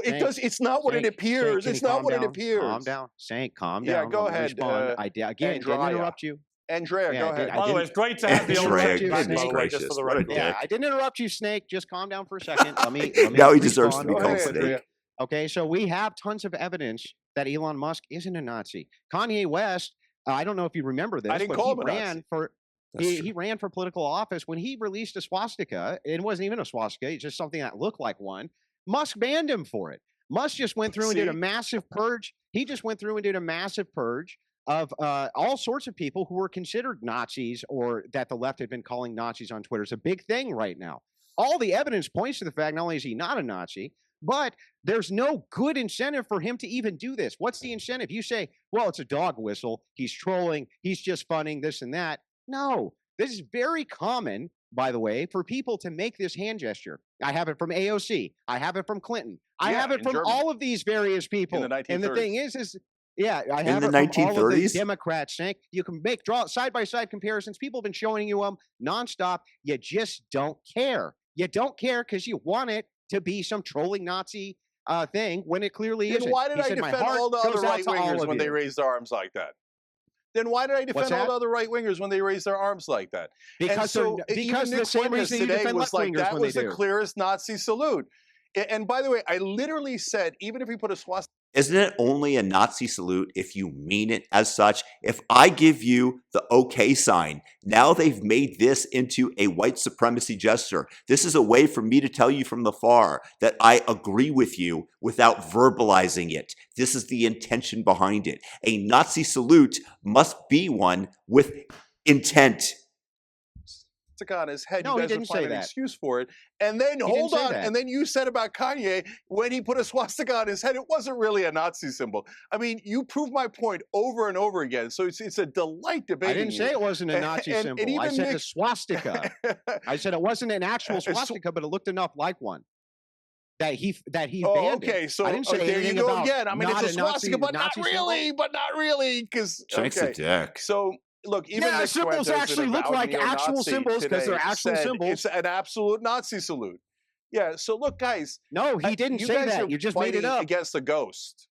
It does. It's not what it appears. It's not what it appears. Calm down, Cenk. Calm Yeah, down. go Let me ahead, respond. I didn't interrupt you. Andrea, Yeah, go I did. ahead. By the way, it's great to have the old Andrea, Cenk back, by goodness the way, just for gracious, the what a record. Yeah, dick. I didn't interrupt you, Snake. Just calm down for a second. Let me Now he deserves to be respond. called Go ahead, Snake. Andrea. Okay, so we have tons of evidence that Elon Musk isn't a Nazi. Kanye West, I don't know if you remember this, I didn't but call he him a Nazi. ran for he ran for political office when he released a swastika. It wasn't even a swastika; it's just something that looked like one. Musk banned him for it. Musk just went through and did a massive purge. He just went through and did a massive purge of all sorts of people who were considered Nazis or that the left had been calling Nazis on Twitter. It's a big thing right now. All the evidence points to the fact not only is he not a Nazi, but there's no good incentive for him to even do this. What's the incentive? You say, well, it's a dog whistle. He's trolling. He's just funning this and that. No, this is very common, by the way, for people to make this hand gesture. I have it from AOC. I have it from Clinton. I have it from Germany. all of these various people. In the 1930s. And the thing is yeah, I have the it from all of the 1930s? Democrats. Cenk. You can draw side-by-side comparisons. People have been showing you them nonstop. You just don't care. You don't care because you want it to be some trolling Nazi thing when it clearly isn't. Then why did He I said, "My defend heart all the other goes out to all right-wingers of when they you." raised their arms like that? Then why did I defend all the other right-wingers when they raised their arms like that? Because even the Nick same Fuentes reason you today defend was like, left-wingers that when was they the do. clearest Nazi salute. And by the way, I literally said, even if he put a swastika Isn't it only a Nazi salute if you mean it as such? If I give you the OK sign, now they've made this into a white supremacy gesture. This is a way for me to tell you from the far that I agree with you without verbalizing it. This is the intention behind it. A Nazi salute must be one with intent. On his head, No, you he guys didn't would find say an that. excuse for it. And then He hold didn't say on, that. and then you said about Kanye when he put a swastika on his head, it wasn't really a Nazi symbol. I mean, you proved my point over and over again. So it's a delight debating. I didn't say it wasn't a Nazi symbol. I said a swastika. I said it wasn't an actual swastika, but it looked enough like one. That he banned okay, it. so I didn't say there anything you go about again. I mean, it's a swastika, but not Nazi really, symbol. but not really, because Cenk's a dick. So look, even Yeah, Nick symbols Fuentes, actually an look avowed like actual neo-Nazi symbols because they're today, actual said symbols. It's an absolute Nazi salute. Yeah. So look, guys. No, he didn't you say guys that. are You just made it fighting up. against a ghost.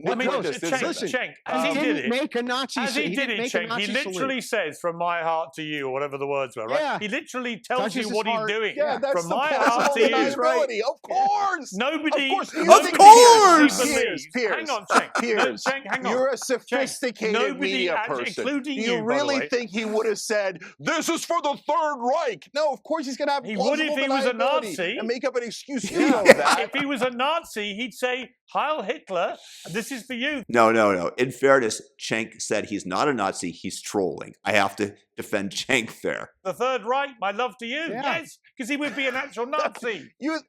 I mean, Listen, Cenk, as he he did didn't it, make a Nazi. as he did didn't it, make a Cenk, Nazi he salute. literally says, "From my heart to you," or whatever the words were, right? Yeah. He literally tells Touches you his what heart. he's doing. Yeah, that's From the my plausible heart to you. deniability. Of course. Nobody, Of course. You nobody think actually believes. Piers, Hang on, Cenk. No, Piers, Cenk, hang on. you're a Cenk, sophisticated nobody media actually, person. including Do you, you by the really way. think he would have said, "This is for the Third Reich"? No, of course he's going to have He would plausible if he was a deniability Nazi. and make up an excuse. You know that. If he was a Nazi, he'd say, "Heil Hitler, this is for you." No. In fairness, Cenk said he's not a Nazi, he's trolling. I have to defend Cenk there. The Third Reich, my love to you. Yeah. Yes, because he would be an actual Nazi. You.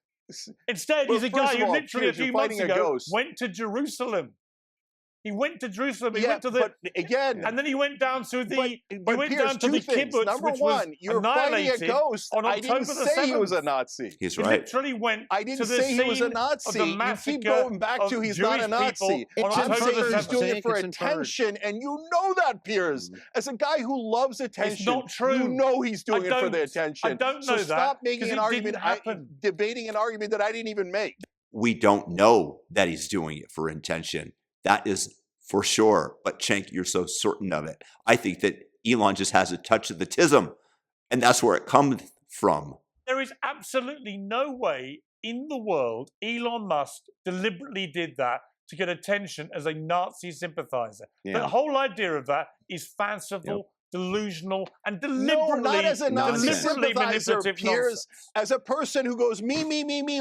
Instead, Well, he's a first guy of who all, literally a Piers, you're few months fighting a ago ghost. went to Jerusalem. He went to Jerusalem. He Yeah, went to the, but again, and then he went down to the. but he went Piers, down to two the things. kibbutz, Number which was one, you're fighting a annihilated ghost. on I didn't October the say he was 7th. a Nazi. He's He right. literally went. I didn't to the say he was a scene Nazi. Of the You massacre keep going back to of he's Jewish not a Nazi. people on It's I'm October saying the he's 7th. doing it for It's inferred. attention, and you know that, Piers. As a guy who loves attention, not true. you know he's doing it for the don't. attention. I don't so know that, stop making 'cause an it argument, didn't happen. debating an argument that I didn't even make. We don't know that he's doing it for intention. That is for sure. But Cenk, you're so certain of it. I think that Elon just has a touch of the tism, and that's where it comes from. There is absolutely no way in the world Elon Musk deliberately did that to get attention as a Nazi sympathizer. Yeah. The whole idea of that is fanciful, delusional, and deliberately, No, not as a Nazi deliberately sympathizer, manipulative Piers. nonsense. As a person who goes, me,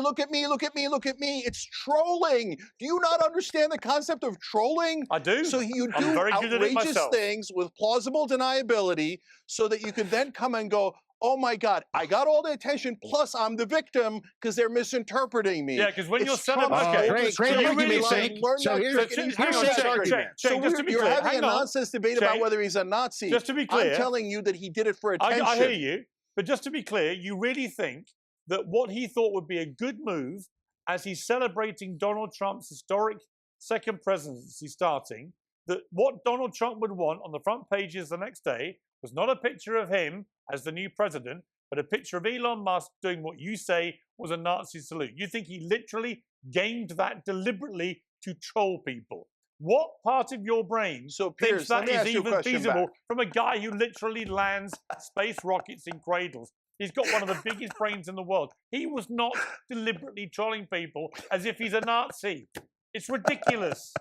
look at me, look at me, look at me. It's trolling. Do you not understand the concept of trolling? I do. So you I'm do very good at it outrageous myself. things with plausible deniability so that you can then come and go, oh my God, I got all the attention, plus I'm the victim because they're misinterpreting me. Yeah, because when you're It's Trump's celebrating, Okay, oldest great criminal argument, line. Cenk. Learn So that here's- cricket here's is Cenk's cricket. argument. So just to be you're clear, having a hang on. nonsense debate about Cenk, whether he's a Nazi. just to be clear, I'm telling you that he did it for attention. I hear you, but just to be clear, you really think that what he thought would be a good move as he's celebrating Donald Trump's historic second presidency starting, that what Donald Trump would want on the front pages the next day was not a picture of him as the new president, but a picture of Elon Musk doing what you say was a Nazi salute. You think he literally gamed that deliberately to troll people. What part of your brain So, thinks Piers, let that me is ask you a even question feasible back. from a guy who literally lands space rockets in cradles? He's got one of the biggest brains in the world. He was not deliberately trolling people as if he's a Nazi. It's ridiculous.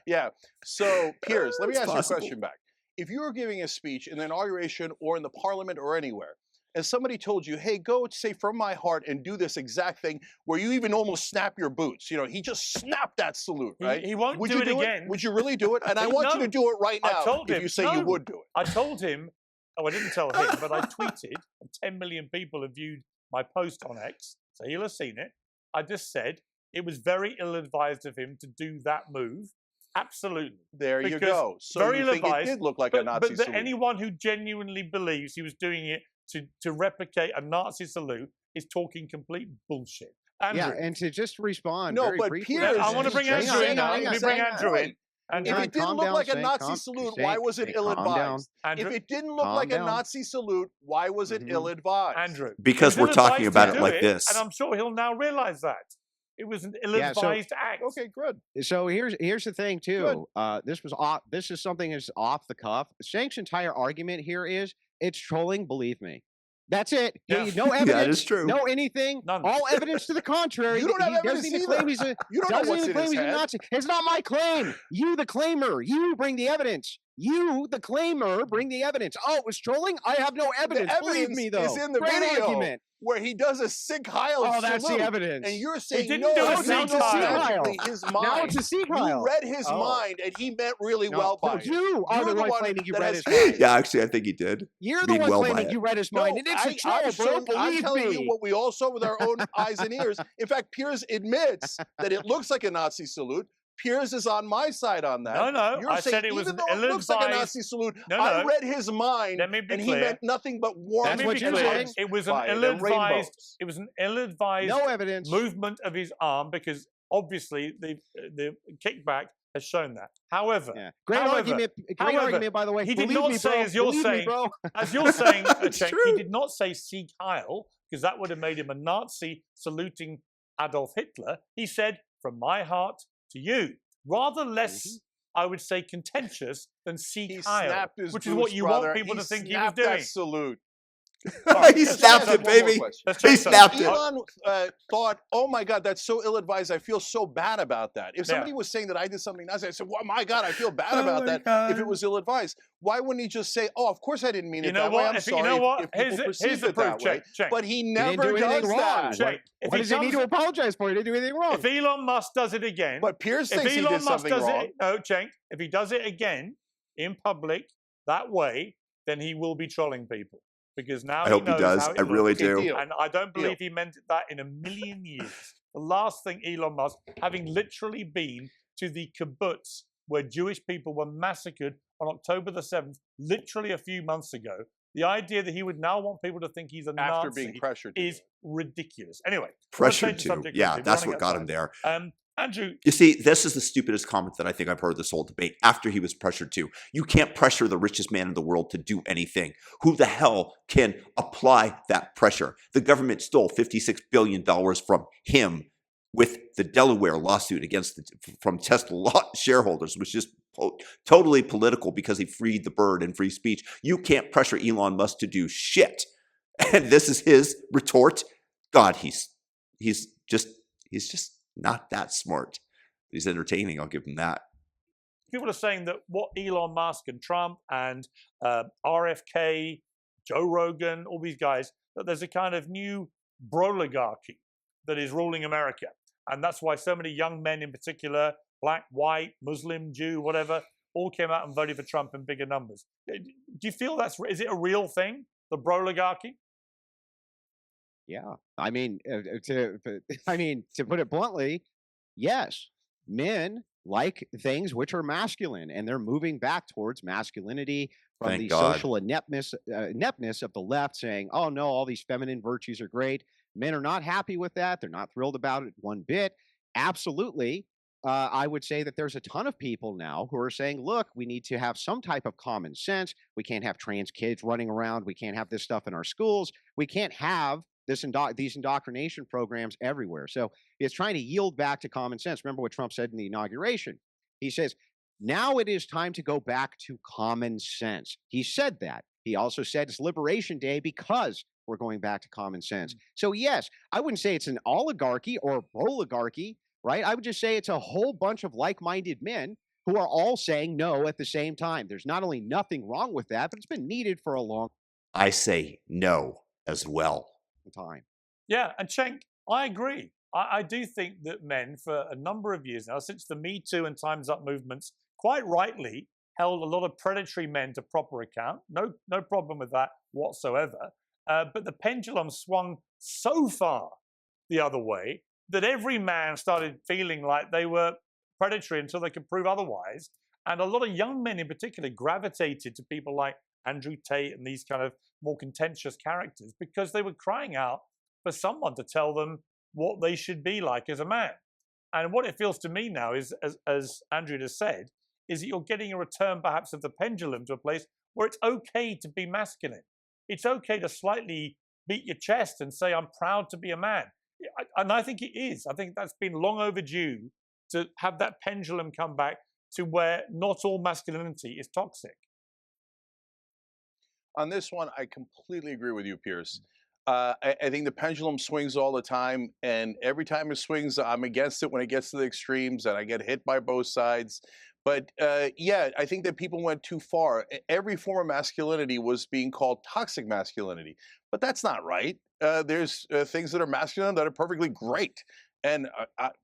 Yeah. So, Piers, let me It's ask possible. you a question back. If you were giving a speech in the inauguration or in the parliament or anywhere, and somebody told you, hey, go say from my heart and do this exact thing where you even almost snap your boots. You know, he just snapped that salute, right? He won't Would do you it do again. it? Would you really do it? And I want you No. to do it right I now told if him, you say you no. would do it. I told him, I didn't tell him, but I tweeted, and 10 million people have viewed my post on X, so he'll have seen it. I just said it was very ill-advised of him to do that move. Absolutely. There you Because go. So very you think it ill-advised, did look like a Nazi but salute. anyone who genuinely believes he was doing it to replicate a Nazi salute is talking complete bullshit. Andrew, Yeah, and to just respond No, very but briefly. Piers, I want to bring Hang on, Andrew in hang now. on, Let hang me on, bring hang on. Andrew in. If Andrew, it didn't calm look down, like a Cenk, Nazi calm- salute, Cenk, why was it Cenk, calm down. ill-advised? If Andrew, it didn't look Calm like a down. Nazi salute, why was it Mhm. ill-advised? Andrew. Because It was we're talking ill-advised about to it do like this. And I'm sure he'll now realize that. It was an Yeah, so- ill-advised act. Okay, good. So here's the thing too. This was off. This is something that's off the cuff. Cenk's entire argument here is it's trolling. Believe me, That's it. Yeah. No evidence. That is true. No anything. None. All evidence to the contrary. You don't have He doesn't evidence even either. claim he's a. You don't know Doesn't what's even in claim his he's a head. Nazi. It's not my claim. You, the claimer. You bring the evidence. You, the claimer, bring the evidence. Oh, it was trolling? I have no evidence. The Believe evidence me, though. is in the Great video argument. where he does a Sieg Heil Oh, that's salute, the evidence. and you're saying didn't no, do a it's Sieg Heil. actually his mind. Now it's a Sieg Heil. You read his Oh. mind, and he meant really No, well by no, it. you are You're the one claiming you that read has- his mind. Yeah, actually, I think he did. You're the Mean one well by claiming it. you read his mind, and it's a troll, bro. I'm Believe telling me. you what we all saw with our own eyes and ears. In fact, Piers admits that it looks like a Nazi salute. Piers is on my side on that. No, You're I saying said it was even an though it looks like a ill-advised- Nazi salute, No, I no. read his mind, Let me be and he clear. meant nothing but warm That's Let me what be you're clear. saying. It was an Fire, they're ill-advised. rainbows. It was an ill-advised No evidence. movement of his arm because obviously the kickback has shown that. However, Yeah. Great however, argument. Great however, argument, by the way. he did Believe not me, say, bro. as you're Believe me, saying, bro. as you're saying, It's Cenk, true. he did not say Sieg Heil because that would have made him a Nazi saluting Adolf Hitler. He said, "From my heart to you," rather less, I would say, contentious than Sieg He Heil, snapped his which is boots, what you brother. want people to think he was snapped doing. that salute. He snapped it, One more baby. question. Let's He check snapped something. it. Elon thought, "Oh my God, that's so ill-advised. I feel so bad about that." If somebody Yeah. was saying that I did something Nazi, I said, "Oh my God, I feel bad Oh about my that." God. If it was ill-advised, why wouldn't he just say, "Oh, of course I didn't mean You it know that way. what? I'm If, sorry." you know if- what? If people Here's the perceived it proof. that way, Check. but he He never didn't do anything does wrong. that. Check. If What he does he need comes- to apologize for? He didn't do anything wrong. If Elon Musk does it again, But Piers if thinks he Elon did Musk something does wrong. it, no, Cenk, if he does it again in public that way, then he will be trolling people because now I hope he knows does. how it I really looks. do. Deal. And I don't believe Deal. he meant that in a million years. The last thing Elon Musk, having literally been to the kibbutz where Jewish people were massacred on October the 7th, literally a few months ago, the idea that he would now want people to think he's a After Nazi being pressured to is do ridiculous. Anyway, let's Pressured change the to. subject Yeah, quickly. We're that's running what out got of him time. there. Andrew, You see, this is the stupidest comment that I think I've heard this whole debate after he was pressured to. You can't pressure the richest man in the world to do anything. Who the hell can apply that pressure? The government stole $56 billion from him with the Delaware lawsuit from Tesla shareholders, which is totally political because he freed the bird and free speech. You can't pressure Elon Musk to do shit. And this is his retort. God, he's just not that smart. He's entertaining. I'll give him that. people are saying that what Elon Musk and Trump and RFK, Joe Rogan, all these guys, that there's a kind of new broligarchy that is ruling America. And that's why so many young men in particular, black, white, Muslim, Jew, whatever, all came out and voted for Trump in bigger numbers. Do you feel is it a real thing, the broligarchy? Yeah, I mean, to put it bluntly, yes, men like things which are masculine, and they're moving back towards masculinity from Thank the God. social ineptness of the left, saying, "Oh no, all these feminine virtues are great." Men are not happy with that; they're not thrilled about it one bit. Absolutely, I would say that there's a ton of people now who are saying, "Look, we need to have some type of common sense. We can't have trans kids running around. We can't have this stuff in our schools. We can't have these indoctrination programs everywhere." So it's trying to yield back to common sense. Remember what Trump said in the inauguration. He says, now it is time to go back to common sense. He said that. He also said it's Liberation Day because we're going back to common sense. So yes, I wouldn't say it's an oligarchy or oligarchy, right? I would just say it's a whole bunch of like-minded men who are all saying no at the same time. There's not only nothing wrong with that, but it's been needed for a long I say no as well. time. Yeah, and Cenk, I agree. I do think that men, for a number of years now, since the Me Too and Time's Up movements, quite rightly held a lot of predatory men to proper account. No problem with that whatsoever. But the pendulum swung so far the other way that every man started feeling like they were predatory until they could prove otherwise. And a lot of young men in particular gravitated to people like Andrew Tate and these kind of more contentious characters because they were crying out for someone to tell them what they should be like as a man. And what it feels to me now is, as Andrew has said, is that you're getting a return perhaps of the pendulum to a place where it's okay to be masculine. It's okay to slightly beat your chest and say, I'm proud to be a man. And I think it is. I think that's been long overdue to have that pendulum come back to where not all masculinity is toxic. On this one, I completely agree with you, Pierce. I think the pendulum swings all the time, and every time it swings, I'm against it when it gets to the extremes, and I get hit by both sides. But yeah, I think that people went too far. Every form of masculinity was being called toxic masculinity, but that's not right. There's things that are masculine that are perfectly great. And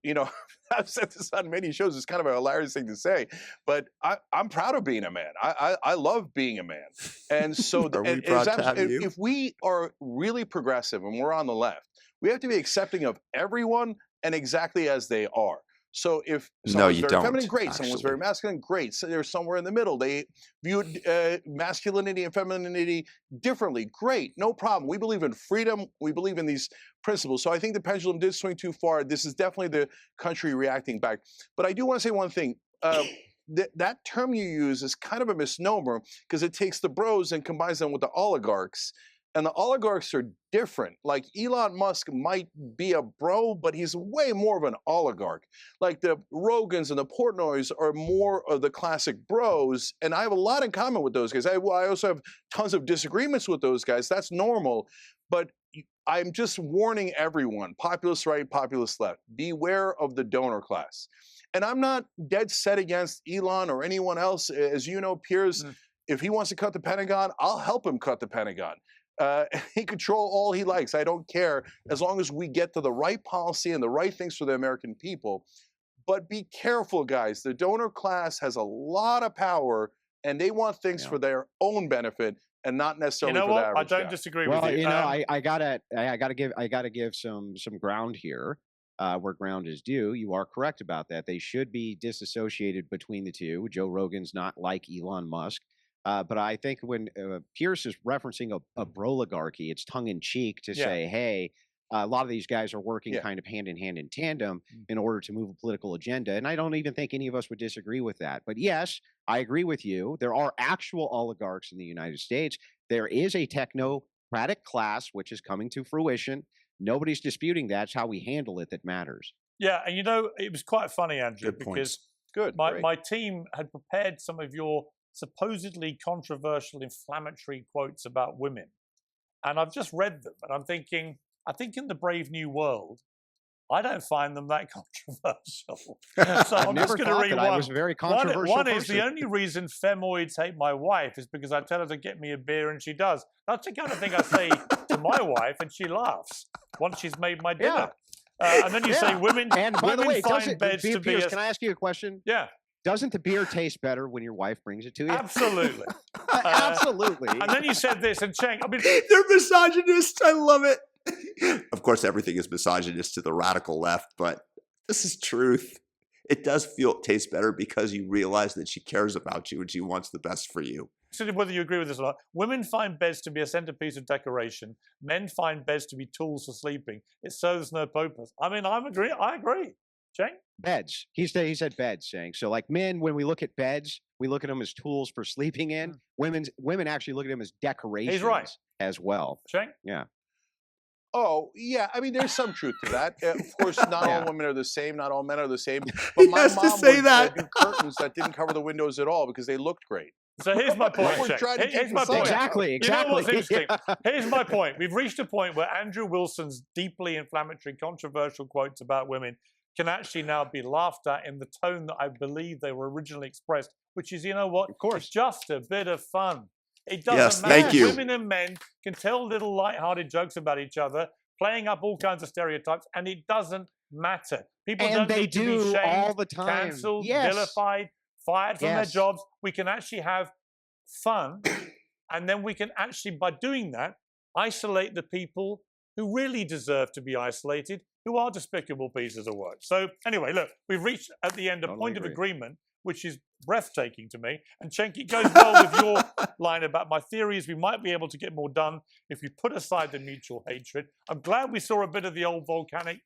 you know, I've said this on many shows. It's kind of a hilarious thing to say, but I'm proud of being a man. I love being a man, and so Are we proud to have you? if we are really progressive and we're on the left, we have to be accepting of everyone and exactly as they are. So if No, someone's you very don't, feminine, great. Someone's actually. very masculine, great. So they're somewhere in the middle. They viewed masculinity and femininity differently, great, no problem. We believe in freedom. We believe in these principles. So I think the pendulum did swing too far. This is definitely the country reacting back. But I do want to say one thing. That term you use is kind of a misnomer because it takes the bros and combines them with the oligarchs. And the oligarchs are different. Like Elon Musk might be a bro, but he's way more of an oligarch. Like the Rogans and the Portnoys are more of the classic bros. And I have a lot in common with those guys. I also have tons of disagreements with those guys. That's normal. But I'm just warning everyone, populist right, populist left, beware of the donor class. And I'm not dead set against Elon or anyone else. As you know, Piers, if he wants to cut the Pentagon, I'll help him cut the Pentagon. He control all he likes. I don't care as long as we get to the right policy and the right things for the American people. But be careful, guys. The donor class has a lot of power, and they want things for their own benefit and not necessarily for the average I don't guy. disagree Well, with you. you know, I gotta give some ground here, where ground is due. You are correct about that. They should be disassociated between the two. Joe Rogan's not like Elon Musk. But I think when Pierce is referencing a broligarchy, it's tongue in cheek to say, hey, a lot of these guys are working kind of hand in hand in tandem in order to move a political agenda. And I don't even think any of us would disagree with that. But yes, I agree with you. There are actual oligarchs in the United States. There is a technocratic class, which is coming to fruition. Nobody's disputing that. It's how we handle it that matters. Yeah, and you know, it was quite funny, Andrew, Good because points. my team had prepared some of your supposedly controversial, inflammatory quotes about women. And I've just read them, and I'm thinking, I think in the Brave New World, I don't find them that controversial. So I'm just going to read one. I was a very controversial One is person. the only reason femoids hate my wife is because I tell her to get me a beer and she does. That's the kind of thing I say to my wife, and she laughs once she's made my dinner. And then you say women, and by the way, find beds to be. Can I ask you a question? Yeah. Doesn't the beer taste better when your wife brings it to you? Absolutely. Absolutely. And then you said this, and Cenk, I mean, they're misogynists. I love it. Of course, everything is misogynist to the radical left, but this is truth. It does taste better because you realize that she cares about you and she wants the best for you. Whether you agree with this or not, women find beds to be a centerpiece of decoration. Men find beds to be tools for sleeping. It serves no purpose. I mean, I agree. Cenk? Beds. He said beds, saying so. Like men, when we look at beds, we look at them as tools for sleeping in. Women actually look at them as decorations. He's right as well. Cenk? Yeah. Oh, yeah. I mean, there's some truth to that. Of course, not all women are the same. Not all men are the same. But my mom would do curtains that didn't cover the windows at all because they looked great. So here's my point, Cenk. Here's my point. Exactly. You know what's interesting? Here's my point. We've reached a point where Andrew Wilson's deeply inflammatory, controversial quotes about women can actually now be laughed at in the tone that I believe they were originally expressed, which is, you know what? Of course. It's just a bit of fun. It doesn't matter. Thank you. Women and men can tell little light-hearted jokes about each other, playing up all kinds of stereotypes, and it doesn't matter. People don't need to be shamed, all the time. cancelled, vilified, fired from their jobs. We can actually have fun, and then we can actually, by doing that, isolate the people who really deserve to be isolated, who are despicable pieces of work. So anyway, look, we've reached at the end a point of agreement, which is breathtaking to me. And Cenk, it goes well with your line about my theory is we might be able to get more done if we put aside the mutual hatred. I'm glad we saw a bit of the old volcanic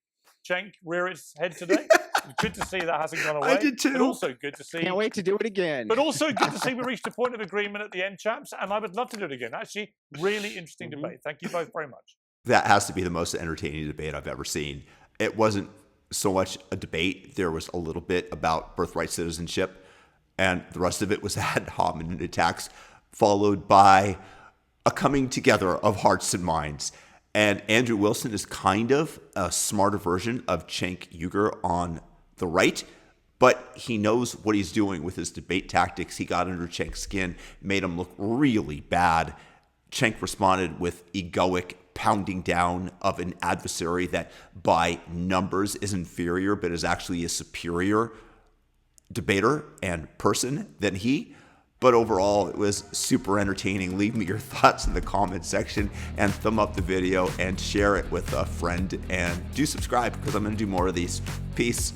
Cenk rear its head today. It's good to see that hasn't gone away. I did too. But also good to see. Can't wait to do it again. But also good to see we reached a point of agreement at the end, chaps. And I would love to do it again. Actually, really interesting debate. Thank you both very much. That has to be the most entertaining debate I've ever seen. It wasn't so much a debate. There was a little bit about birthright citizenship, and the rest of it was ad hominem attacks, followed by a coming together of hearts and minds. And Andrew Wilson is kind of a smarter version of Cenk Uygur on the right, but he knows what he's doing with his debate tactics. He got under Cenk's skin, made him look really bad. Cenk responded with egoic pounding down of an adversary that by numbers is inferior, but is actually a superior debater and person than he. But overall, it was super entertaining. Leave me your thoughts in the comment section and thumb up the video and share it with a friend. And do subscribe because I'm going to do more of these. Peace.